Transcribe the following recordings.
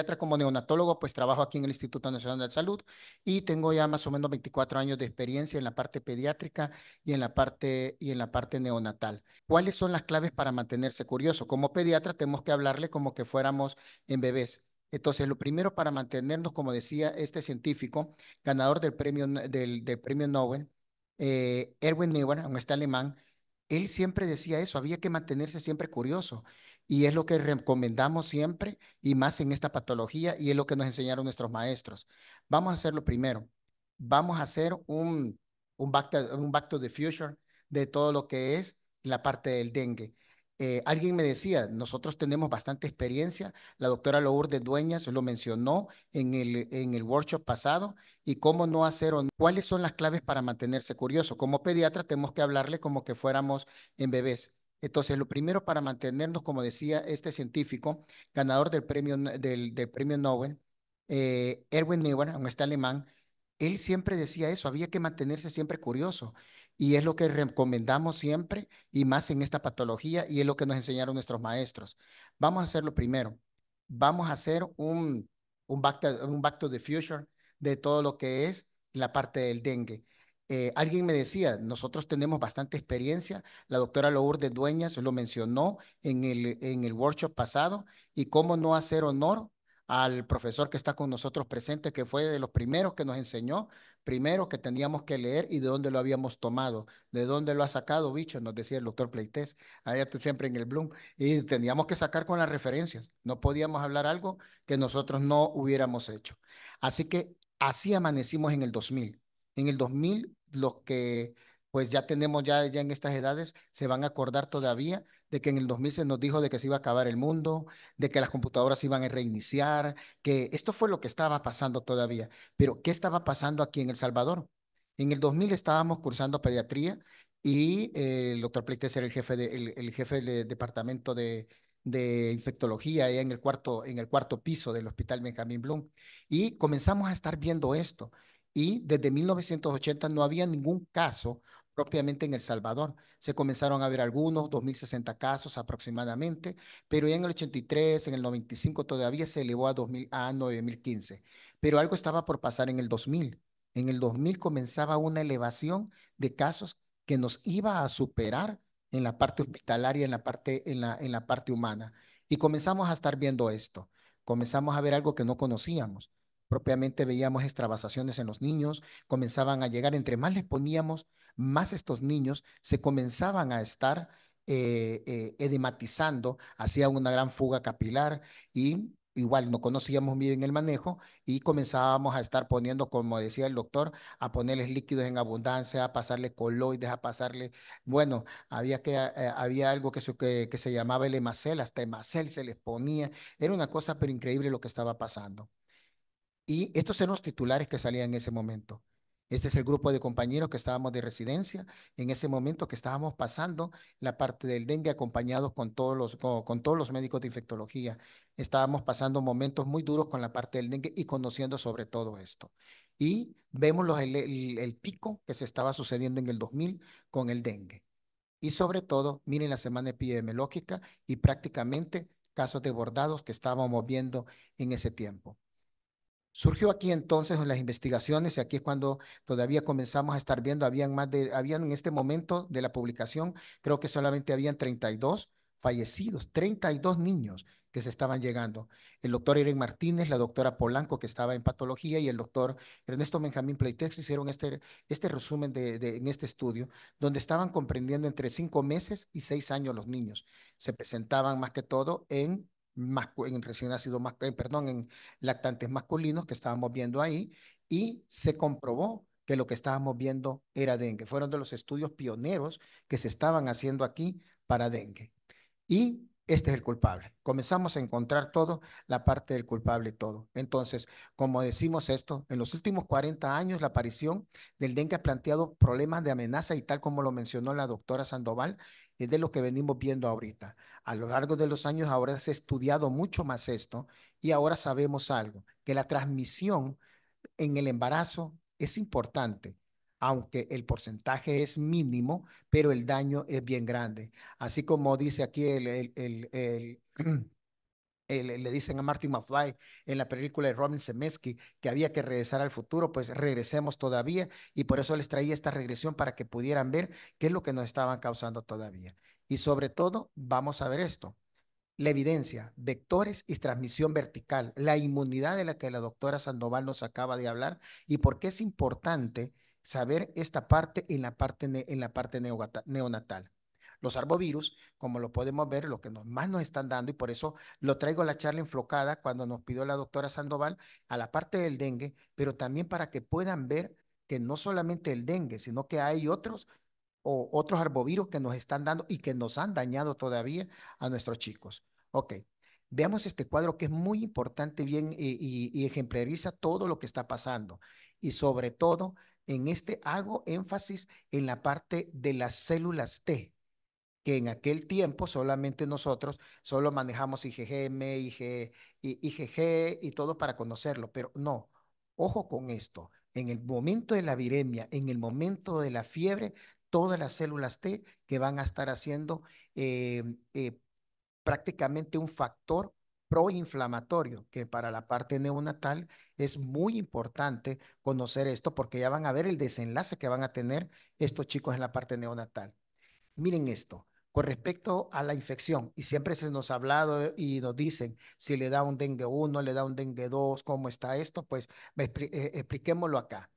pediatra, como neonatólogo, pues trabajo aquí en el Instituto Nacional de Salud y tengo ya más o menos 24 años de experiencia en la parte pediátrica y en la parte neonatal. ¿Cuáles son las claves para mantenerse curioso? Como pediatra tenemos que hablarle como que fuéramos en bebés. Entonces, lo primero para mantenernos, como decía este científico, ganador del premio Nobel, Erwin Neumann, aunque está alemán, él siempre decía eso, había que mantenerse siempre curioso. Y es lo que recomendamos siempre, y más en esta patología, y es lo que nos enseñaron nuestros maestros. Vamos a hacerlo primero. Vamos a hacer un back to the future de todo lo que es la parte del dengue. Alguien me decía, nosotros tenemos bastante experiencia, la doctora Lourdes Dueñas lo mencionó en el workshop pasado, y cómo no hacer o cuáles son las claves para mantenerse curioso. Como pediatra tenemos que hablarle como que fuéramos en bebés. Entonces, lo primero para mantenernos, como decía este científico, ganador del premio Nobel, Erwin Neumann, aunque está alemán, él siempre decía eso, había que mantenerse siempre curioso. Y es lo que recomendamos siempre, y más en esta patología, y es lo que nos enseñaron nuestros maestros. Vamos a hacerlo primero. Vamos a hacer un back to the future de todo lo que es la parte del dengue. Alguien me decía, nosotros tenemos bastante experiencia, la doctora Lourdes Dueñas lo mencionó en el workshop pasado, y cómo no hacer honor al profesor que está con nosotros presente, que fue de los primeros que nos enseñó, primero que teníamos que leer y de dónde lo habíamos tomado, de dónde lo ha sacado, bicho, nos decía el doctor Pleites, allá siempre en el Bloom, y teníamos que sacar con las referencias, no podíamos hablar algo que nosotros no hubiéramos hecho. Así que así amanecimos en el 2000. En el 2000, los que pues ya tenemos ya en estas edades, se van a acordar todavía de que en el 2000 se nos dijo de que se iba a acabar el mundo, de que las computadoras se iban a reiniciar, que esto fue lo que estaba pasando todavía. Pero, ¿qué estaba pasando aquí en El Salvador? En el 2000 estábamos cursando pediatría, y el doctor Pleites era el jefe del departamento de infectología allá en el cuarto piso del Hospital Benjamín Bloom. Y comenzamos a estar viendo esto. Y desde 1980 no había ningún caso propiamente en El Salvador. Se comenzaron a ver algunos, 2060 casos aproximadamente, pero ya en el 83, en el 95 todavía se elevó a 2000, a 9015. Pero algo estaba por pasar en el 2000. En el 2000 comenzaba una elevación de casos que nos iba a superar en la parte hospitalaria, en la parte humana. Y comenzamos a estar viendo esto. Comenzamos a ver algo que no conocíamos. Propiamente veíamos extravasaciones en los niños, comenzaban a llegar, entre más les poníamos, más estos niños se comenzaban a estar edematizando, hacía una gran fuga capilar, y igual no conocíamos muy bien el manejo, y comenzábamos a estar poniendo, como decía el doctor, a ponerles líquidos en abundancia, a pasarle coloides, a pasarle, bueno, había algo que se llamaba el hemacel, hasta hemacel se les ponía, era una cosa pero increíble lo que estaba pasando. Y estos eran los titulares que salían en ese momento. Este es el grupo de compañeros que estábamos de residencia en ese momento, que estábamos pasando la parte del dengue acompañados con todos los médicos de infectología. Estábamos pasando momentos muy duros con la parte del dengue y conociendo sobre todo esto. Y vemos el pico que se estaba sucediendo en el 2000 con el dengue. Y sobre todo, miren la semana epidemiológica y prácticamente casos desbordados que estábamos viendo en ese tiempo. Surgió aquí entonces en las investigaciones, y aquí es cuando todavía comenzamos a estar viendo, habían en este momento de la publicación, creo que solamente habían 32 fallecidos, 32 niños que se estaban llegando. El doctor Irene Martínez, la doctora Polanco, que estaba en patología, y el doctor Ernesto Benjamín Pleitex hicieron este resumen en este estudio, donde estaban comprendiendo entre 5 meses y 6 años los niños. Se presentaban más que todo en recién nacido, perdón, en lactantes masculinos que estábamos viendo ahí, y se comprobó que lo que estábamos viendo era dengue. Fueron de los estudios pioneros que se estaban haciendo aquí para dengue. Y este es el culpable. Comenzamos a encontrar todo, la parte del culpable y todo. Entonces, como decimos esto, en los últimos 40 años la aparición del dengue ha planteado problemas de amenaza, y tal como lo mencionó la doctora Sandoval, es de lo que venimos viendo ahorita. A lo largo de los años ahora se ha estudiado mucho más esto, y ahora sabemos algo, que la transmisión en el embarazo es importante, aunque el porcentaje es mínimo, pero el daño es bien grande. Así como dice aquí le dicen a Marty McFly en la película de Robin Zemeckis que había que regresar al futuro, pues regresemos todavía y por eso les traía esta regresión para que pudieran ver qué es lo que nos estaban causando todavía. Y sobre todo, vamos a ver esto. La evidencia, vectores y transmisión vertical, la inmunidad de la que la doctora Sandoval nos acaba de hablar y por qué es importante saber esta parte en la parte, en la parte neonatal. Los arbovirus, como lo podemos ver, lo que más nos están dando, y por eso lo traigo a la charla enfocada cuando nos pidió la doctora Sandoval a la parte del dengue, pero también para que puedan ver que no solamente el dengue, sino que hay otros o otros arbovirus que nos están dando y que nos han dañado todavía a nuestros chicos. Ok, veamos este cuadro que es muy importante bien y ejemplariza todo lo que está pasando. Y sobre todo, en este hago énfasis en la parte de las células T, que en aquel tiempo solamente nosotros solo manejamos IgM, IgG y todo para conocerlo, pero no, ojo con esto, en el momento de la viremia, en el momento de la fiebre, todas las células T que van a estar haciendo eh, eh, prácticamente un factor proinflamatorio, que para la parte neonatal es muy importante conocer esto porque ya van a ver el desenlace que van a tener estos chicos en la parte neonatal. Miren esto, con respecto a la infección, y siempre se nos ha hablado y nos dicen si le da un dengue uno, le da un dengue 2, cómo está esto, pues expliquémoslo acá.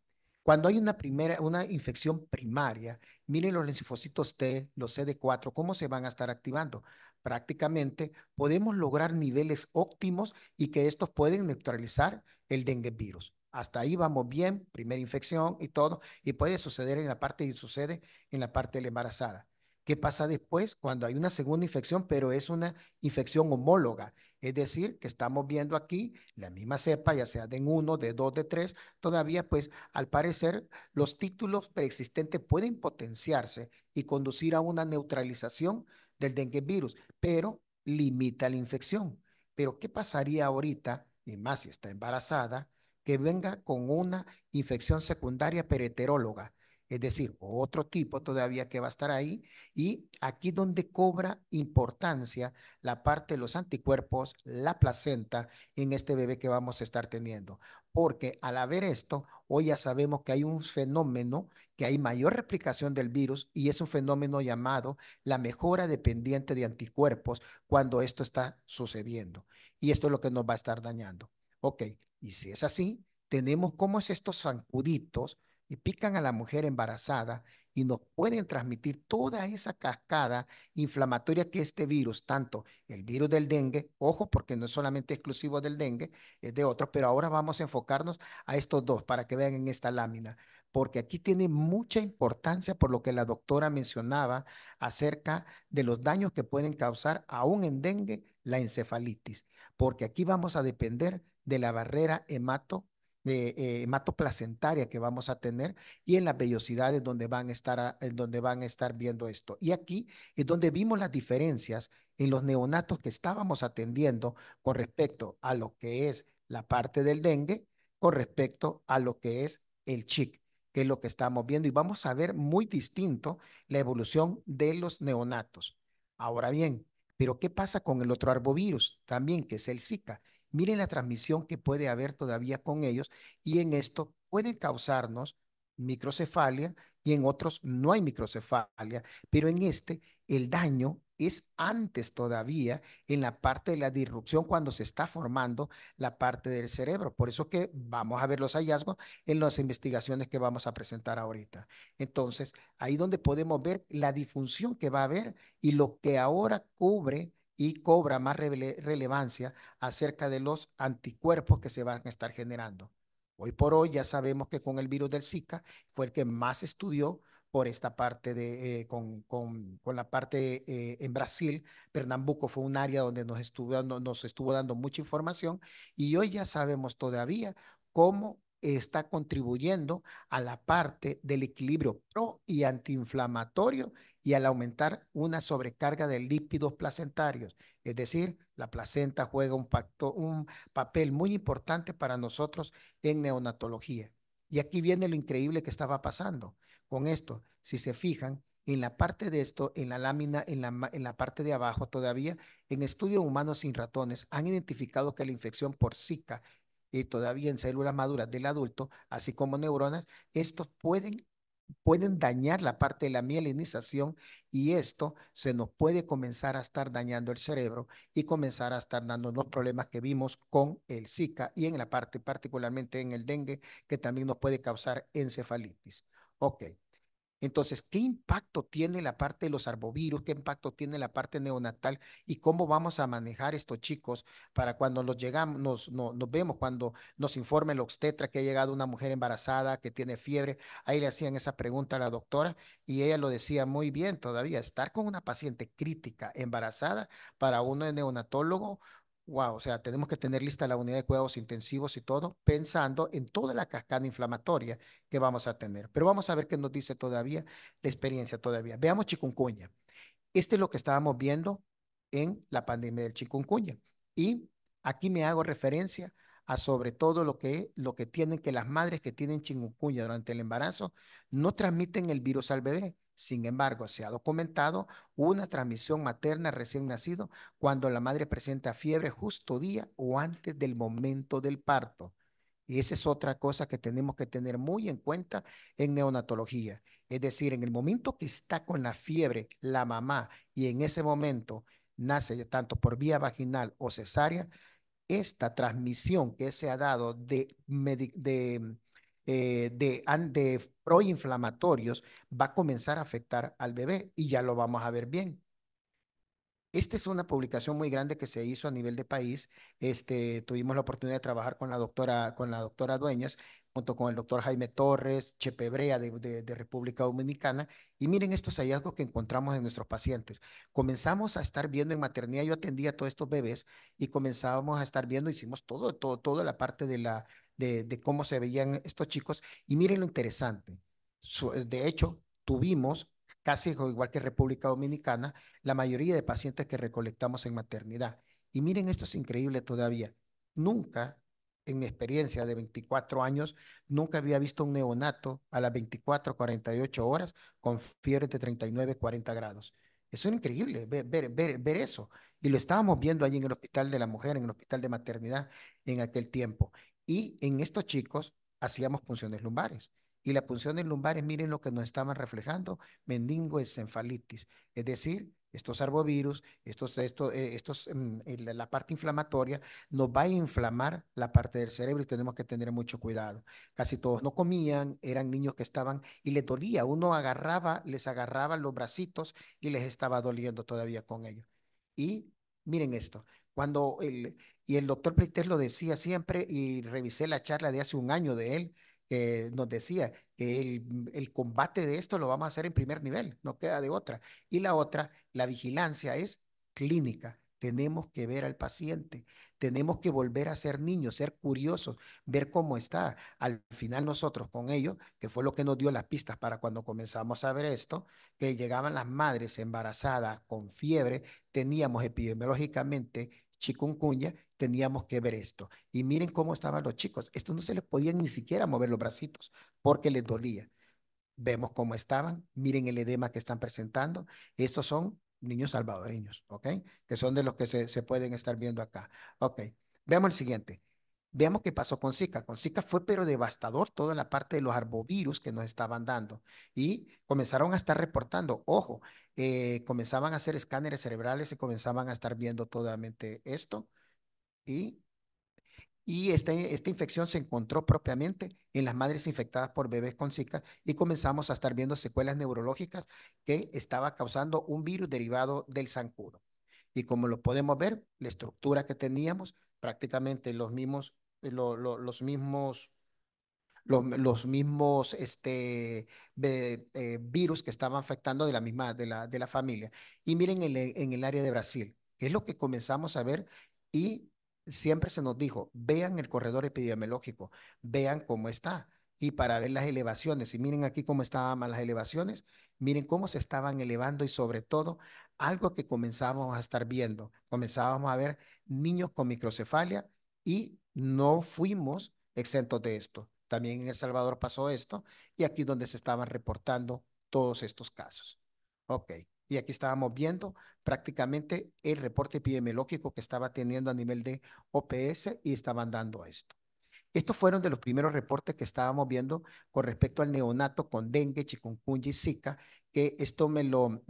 Cuando hay una infección primaria, miren los linfocitos T, los CD4, cómo se van a estar activando. Prácticamente podemos lograr niveles óptimos y que estos pueden neutralizar el dengue virus. Hasta ahí vamos bien, primera infección y todo, y puede suceder en la parte y sucede en la parte de la embarazada. ¿Qué pasa después cuando hay una segunda infección, pero es una infección homóloga? Es decir, que estamos viendo aquí la misma cepa, ya sea de 1, de 2, de 3, todavía pues al parecer los títulos preexistentes pueden potenciarse y conducir a una neutralización del dengue virus, pero limita la infección. Pero ¿qué pasaría ahorita, y más si está embarazada, que venga con una infección secundaria pereteróloga? Es decir, otro tipo todavía que va a estar ahí y aquí donde cobra importancia la parte de los anticuerpos, la placenta en este bebé que vamos a estar teniendo. Porque al haber esto, hoy ya sabemos que hay un fenómeno, que hay mayor replicación del virus y es un fenómeno llamado la mejora dependiente de anticuerpos cuando esto está sucediendo. Y esto es lo que nos va a estar dañando. Ok, y si es así, tenemos cómo es estos zancuditos y pican a la mujer embarazada y nos pueden transmitir toda esa cascada inflamatoria que este virus, tanto el virus del dengue, ojo, porque no es solamente exclusivo del dengue, es de otros, pero ahora vamos a enfocarnos a estos dos para que vean en esta lámina, porque aquí tiene mucha importancia por lo que la doctora mencionaba acerca de los daños que pueden causar aún en dengue la encefalitis, porque aquí vamos a depender de la barrera hematoplacentaria que vamos a tener y en las vellosidades donde van a estar, en donde van a estar viendo esto. Y aquí es donde vimos las diferencias en los neonatos que estábamos atendiendo con respecto a lo que es la parte del dengue, con respecto a lo que es el chic, que es lo que estamos viendo. Y vamos a ver muy distinto la evolución de los neonatos. Ahora bien, pero ¿qué pasa con el otro arbovirus también, que es el Zika? Miren la transmisión que puede haber todavía con ellos y en esto pueden causarnos microcefalia y en otros no hay microcefalia, pero en este el daño es antes todavía en la parte de la disrupción cuando se está formando la parte del cerebro. Por eso que vamos a ver los hallazgos en las investigaciones que vamos a presentar ahorita. Entonces, ahí donde podemos ver la disfunción que va a haber y lo que ahora cubre y cobra más relevancia acerca de los anticuerpos que se van a estar generando. Hoy por hoy ya sabemos que con el virus del Zika fue el que más estudió por esta parte con la parte en Brasil. Pernambuco fue un área donde nos estuvo dando mucha información y hoy ya sabemos todavía cómo está contribuyendo a la parte del equilibrio pro y antiinflamatorio y al aumentar una sobrecarga de lípidos placentarios. Es decir, la placenta juega un papel muy importante para nosotros en neonatología. Y aquí viene lo increíble que estaba pasando con esto. Si se fijan, En la parte de esto, en la lámina, en la parte de abajo todavía, en estudios humanos sin ratones, han identificado que la infección por Zika y todavía en células maduras del adulto, así como neuronas, estos pueden dañar la parte de la mielinización y esto se nos puede comenzar a estar dañando el cerebro y comenzar a estar dando los problemas que vimos con el Zika y en la parte, particularmente en el dengue, que también nos puede causar encefalitis. Ok. Entonces, ¿qué impacto tiene la parte de los arbovirus? ¿Qué impacto tiene la parte neonatal? ¿Y cómo vamos a manejar estos chicos para cuando los llegamos, nos vemos, cuando nos informe el obstetra que ha llegado una mujer embarazada que tiene fiebre? Ahí le hacían esa pregunta a la doctora y ella lo decía muy bien todavía. Estar con una paciente crítica embarazada para uno de neonatólogo. Wow, o sea, tenemos que tener lista la unidad de cuidados intensivos y todo, pensando en toda la cascada inflamatoria que vamos a tener. Pero vamos a ver qué nos dice todavía la experiencia todavía. Veamos chikungunya. Este es lo que estábamos viendo en la pandemia del chikungunya. Y aquí me hago referencia a sobre todo lo que tienen que las madres que tienen chikungunya durante el embarazo no transmiten el virus al bebé. Sin embargo, se ha documentado una transmisión materna recién nacido cuando la madre presenta fiebre justo día o antes del momento del parto. Y esa es otra cosa que tenemos que tener muy en cuenta en neonatología. Es decir, en el momento que está con la fiebre la mamá y en ese momento nace tanto por vía vaginal o cesárea, esta transmisión que se ha dado de proinflamatorios va a comenzar a afectar al bebé y ya lo vamos a ver bien. Esta es una publicación muy grande que se hizo a nivel de país. Tuvimos la oportunidad de trabajar con la doctora Dueñas, junto con el doctor Jaime Torres, Chepe Brea de República Dominicana. Y miren estos hallazgos que encontramos en nuestros pacientes. Comenzamos a estar viendo en maternidad, yo atendía a todos estos bebés y comenzábamos a estar viendo, hicimos toda la parte de cómo se veían estos chicos. Y miren lo interesante. De hecho, tuvimos, casi igual que República Dominicana, la mayoría de pacientes que recolectamos en maternidad. Y miren, esto es increíble todavía. Nunca, en mi experiencia de 24 años, nunca había visto un neonato a las 24, 48 horas con fiebre de 39, 40 grados. Eso es increíble, ver eso. Y lo estábamos viendo allí en el Hospital de la Mujer, en el Hospital de Maternidad en aquel tiempo. Y en estos chicos hacíamos punciones lumbares. Y las punciones lumbares, miren lo que nos estaban reflejando, meningoencefalitis. Es decir, estos arbovirus, la parte inflamatoria, nos va a inflamar la parte del cerebro y tenemos que tener mucho cuidado. Casi todos no comían, eran niños que estaban y les dolía. Uno les agarraba los bracitos y les estaba doliendo todavía con ellos. Y miren esto, y el doctor Pleites lo decía siempre y revisé la charla de hace un año de él, que nos decía que el combate de esto lo vamos a hacer en primer nivel, no queda de otra. Y la otra, la vigilancia es clínica. Tenemos que ver al paciente, tenemos que volver a ser niños, ser curiosos, ver cómo está. Al final nosotros con ellos, que fue lo que nos dio las pistas para cuando comenzamos a ver esto, que llegaban las madres embarazadas con fiebre, teníamos epidemiológicamente chikungunya, teníamos que ver esto. Y miren cómo estaban los chicos. Esto no se les podían ni siquiera mover los bracitos porque les dolía. Vemos cómo estaban, miren el edema que están presentando. Estos son niños salvadoreños, ¿ok? Que son de los que se pueden estar viendo acá. Ok, veamos el siguiente. Veamos qué pasó con Zika. Con Zika fue pero devastador toda la parte de los arbovirus que nos estaban dando y comenzaron a estar reportando, ojo, comenzaban a hacer escáneres cerebrales y comenzaban a estar viendo totalmente esto y esta infección se encontró propiamente en las madres infectadas por bebés con Zika y comenzamos a estar viendo secuelas neurológicas que estaba causando un virus derivado del zancudo. Y como lo podemos ver, la estructura que teníamos, prácticamente los mismos los mismos virus que estaban afectando de la familia. Y miren en el área de Brasil, que es lo que comenzamos a ver y siempre se nos dijo, vean el corredor epidemiológico, vean cómo está. Y para ver las elevaciones, y miren aquí cómo estaban las elevaciones, miren cómo se estaban elevando y sobre todo algo que comenzábamos a estar viendo, comenzábamos a ver niños con microcefalia y no fuimos exentos de esto. También en El Salvador pasó esto y aquí donde se estaban reportando todos estos casos. Ok. Y aquí estábamos viendo prácticamente el reporte epidemiológico que estaba teniendo a nivel de OPS y estaban dando esto. Estos fueron de los primeros reportes que estábamos viendo con respecto al neonato con dengue, chikungunya y zika, que esto me lo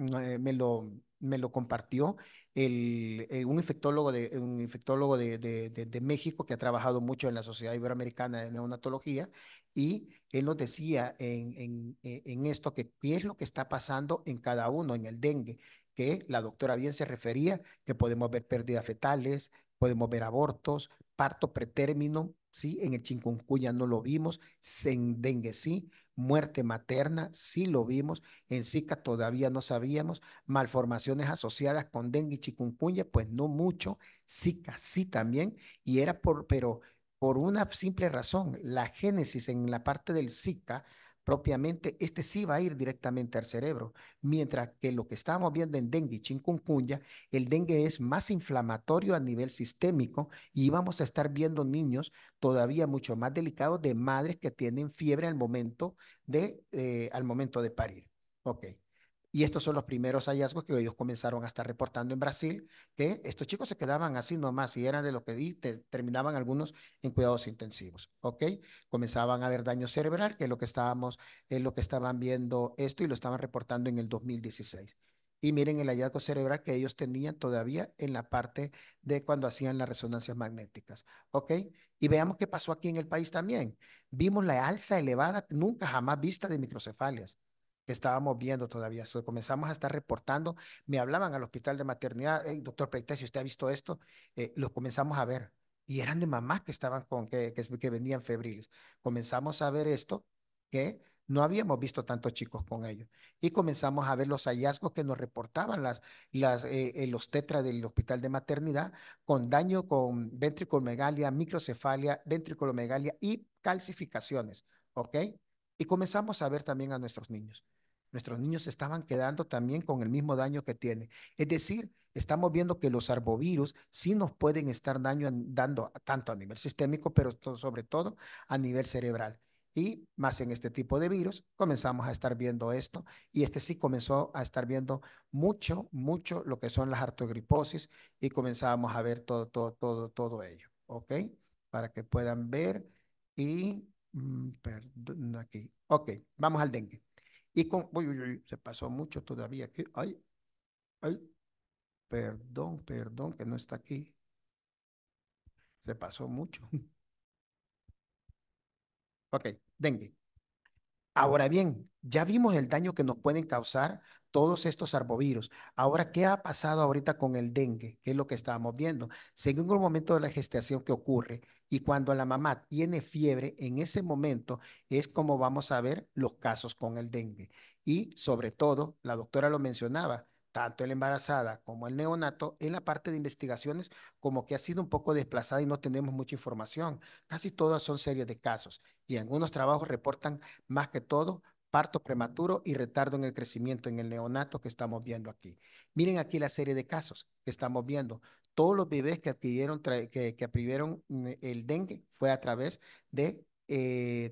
compartió un infectólogo de México que ha trabajado mucho en la Sociedad Iberoamericana de Neonatología y él nos decía en esto que qué es lo que está pasando en cada uno, en el dengue, que la doctora bien se refería, que podemos ver pérdidas fetales, podemos ver abortos, parto pretérmino, sí, en el chikungunya no lo vimos, en dengue sí, muerte materna sí lo vimos, en Zika todavía no sabíamos, malformaciones asociadas con dengue y chikungunya, pues no mucho, Zika sí también, y era pero por una simple razón, la génesis en la parte del Zika, propiamente, este sí va a ir directamente al cerebro, mientras que lo que estábamos viendo en dengue y chikungunya, el dengue es más inflamatorio a nivel sistémico y vamos a estar viendo niños todavía mucho más delicados de madres que tienen fiebre al momento de parir. Ok. Y estos son los primeros hallazgos que ellos comenzaron a estar reportando en Brasil, que estos chicos se quedaban así nomás y eran de lo que terminaban algunos en cuidados intensivos, ¿ok? Comenzaban a haber daño cerebral, que es lo que estaban viendo esto y lo estaban reportando en el 2016. Y miren el hallazgo cerebral que ellos tenían todavía en la parte de cuando hacían las resonancias magnéticas, ¿ok? Y veamos qué pasó aquí en el país también. Vimos la alza elevada, nunca jamás vista de microcefalias que estábamos viendo todavía. So, comenzamos a estar reportando, me hablaban al hospital de maternidad, hey, doctor Preite, si usted ha visto esto, lo comenzamos a ver. Y eran de mamás que estaban que venían febriles. Comenzamos a ver esto, que no habíamos visto tantos chicos con ellos. Y comenzamos a ver los hallazgos que nos reportaban los tetras del hospital de maternidad con daño con ventriculomegalia, microcefalia, ventriculomegalia y calcificaciones. ¿Ok? Y comenzamos a ver también a nuestros niños. Nuestros niños estaban quedando también con el mismo daño que tiene. Es decir, estamos viendo que los arbovirus sí nos pueden estar dando tanto a nivel sistémico, pero sobre todo a nivel cerebral. Y más en este tipo de virus, comenzamos a estar viendo esto. Y este sí comenzó a estar viendo mucho lo que son las artogriposis y comenzamos a ver todo ello. ¿Ok? Para que puedan ver. Y, perdón, aquí. Ok, vamos al dengue. Uy, se pasó mucho todavía aquí. Ay, perdón, que no está aquí. Se pasó mucho. Ok, dengue. Ahora bien, ya vimos el daño que nos pueden causar todos estos arbovirus. Ahora, ¿qué ha pasado ahorita con el dengue? ¿Qué es lo que estábamos viendo? Según el momento de la gestación que ocurre y cuando la mamá tiene fiebre, en ese momento es como vamos a ver los casos con el dengue. Y sobre todo, la doctora lo mencionaba, tanto el embarazada como el neonato, en la parte de investigaciones, como que ha sido un poco desplazada y no tenemos mucha información. Casi todas son series de casos y algunos trabajos reportan más que todo parto prematuro y retardo en el crecimiento en el neonato que estamos viendo aquí. Miren aquí la serie de casos que estamos viendo. Todos los bebés que adquirieron el dengue fue a través de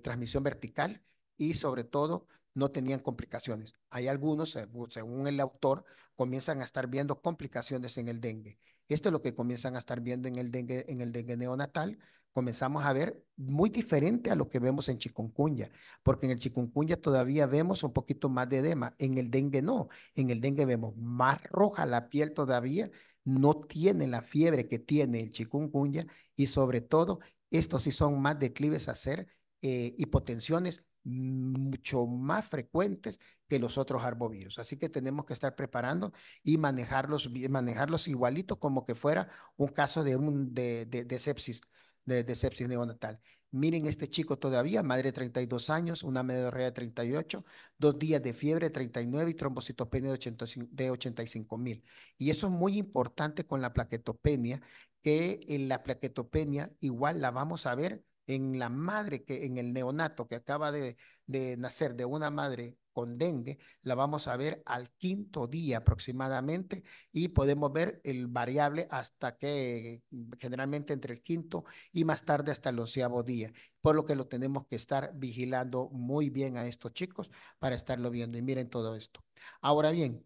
transmisión vertical y sobre todo no tenían complicaciones. Hay algunos, según el autor, comienzan a estar viendo complicaciones en el dengue. Esto es lo que comienzan a estar viendo en el dengue neonatal. Comenzamos a ver muy diferente a lo que vemos en chikungunya, porque en el chikungunya todavía vemos un poquito más de edema, en el dengue no, en el dengue vemos más roja la piel todavía, no tiene la fiebre que tiene el chikungunya y sobre todo estos sí son más declives a hacer hipotensiones mucho más frecuentes que los otros arbovirus. Así que tenemos que estar preparando y manejarlos igualito como que fuera un caso de sepsis, de sepsis neonatal. Miren este chico todavía, madre de 32 años, una menorrea de 38, 2 días de fiebre 39 y trombocitopenia de 85.000. Y eso es muy importante con la plaquetopenia, que en la plaquetopenia igual la vamos a ver en la madre, que en el neonato que acaba de nacer de una madre con dengue, la vamos a ver al quinto día aproximadamente y podemos ver el variable hasta que generalmente entre el quinto y más tarde hasta el 11.º día, por lo que lo tenemos que estar vigilando muy bien a estos chicos para estarlo viendo. Y miren todo esto. Ahora bien,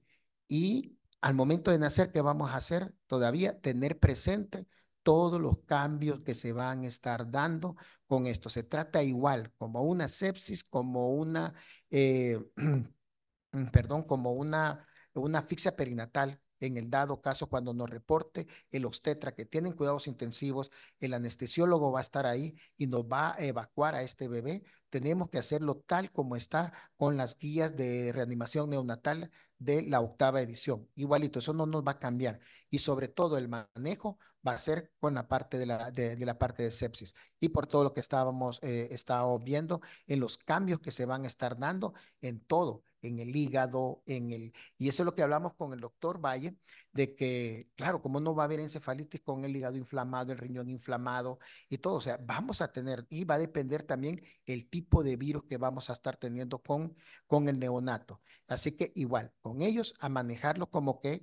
Y al momento de nacer, ¿qué vamos a hacer? Todavía tener presente todos los cambios que se van a estar dando con esto. Se trata igual como una sepsis, como una, eh, perdón, como una asfixia perinatal. En el dado caso, cuando nos reporte el obstetra que tienen cuidados intensivos, el anestesiólogo va a estar ahí y nos va a evacuar a este bebé. Tenemos que hacerlo tal como está con las guías de reanimación neonatal de la octava edición. Igualito, eso no nos va a cambiar. Y sobre todo el manejo va a ser con la parte de la parte de sepsis. Y por todo lo que estábamos viendo en los cambios que se van a estar dando en todo, en el hígado, y eso es lo que hablamos con el doctor Valle, de que, claro, como no va a haber encefalitis con el hígado inflamado, el riñón inflamado y todo, o sea, vamos a tener, y va a depender también el tipo de virus que vamos a estar teniendo con el neonato. Así que igual, con ellos a manejarlo como que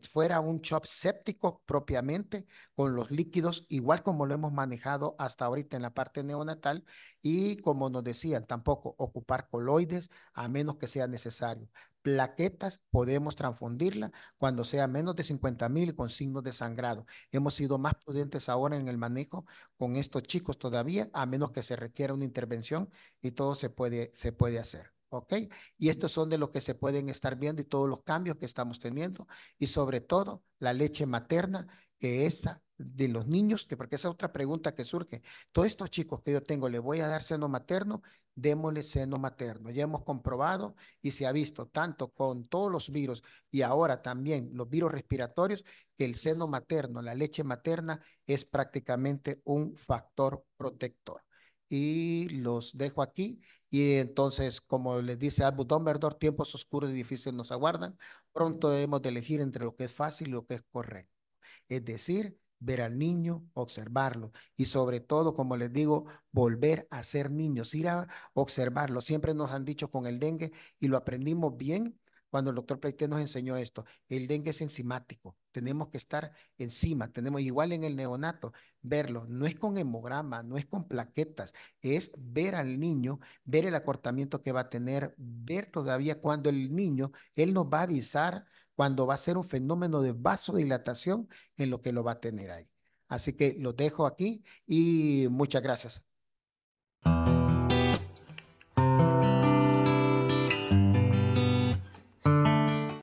fuera un shock séptico propiamente, con los líquidos, igual como lo hemos manejado hasta ahorita en la parte neonatal, y como nos decían, tampoco ocupar coloides a menos que sea necesario. Plaquetas podemos transfundirla cuando sea menos de 50,000 y con signos de sangrado. Hemos sido más prudentes ahora en el manejo con estos chicos todavía, a menos que se requiera una intervención y todo se puede hacer. ¿Ok? Y estos son de lo que se pueden estar viendo y todos los cambios que estamos teniendo y sobre todo la leche materna, que esta de los niños, que porque esa es otra pregunta que surge. Todos estos chicos que yo tengo, ¿le voy a dar seno materno? Démosle seno materno. Ya hemos comprobado y se ha visto tanto con todos los virus y ahora también los virus respiratorios que el seno materno, la leche materna es prácticamente un factor protector. Y los dejo aquí. Y entonces, como les dice Albus Dumbledore, tiempos oscuros y difíciles nos aguardan. Pronto debemos de elegir entre lo que es fácil y lo que es correcto. Es decir, ver al niño, observarlo y sobre todo, como les digo, volver a ser niños, ir a observarlo. Siempre nos han dicho con el dengue y lo aprendimos bien cuando el doctor Pleité nos enseñó esto. El dengue es enzimático, tenemos que estar encima, tenemos igual en el neonato, verlo. No es con hemograma, no es con plaquetas, es ver al niño, ver el acortamiento que va a tener, ver todavía cuando el niño, él nos va a avisar cuando va a ser un fenómeno de vasodilatación en lo que lo va a tener ahí. Así que lo dejo aquí y muchas gracias.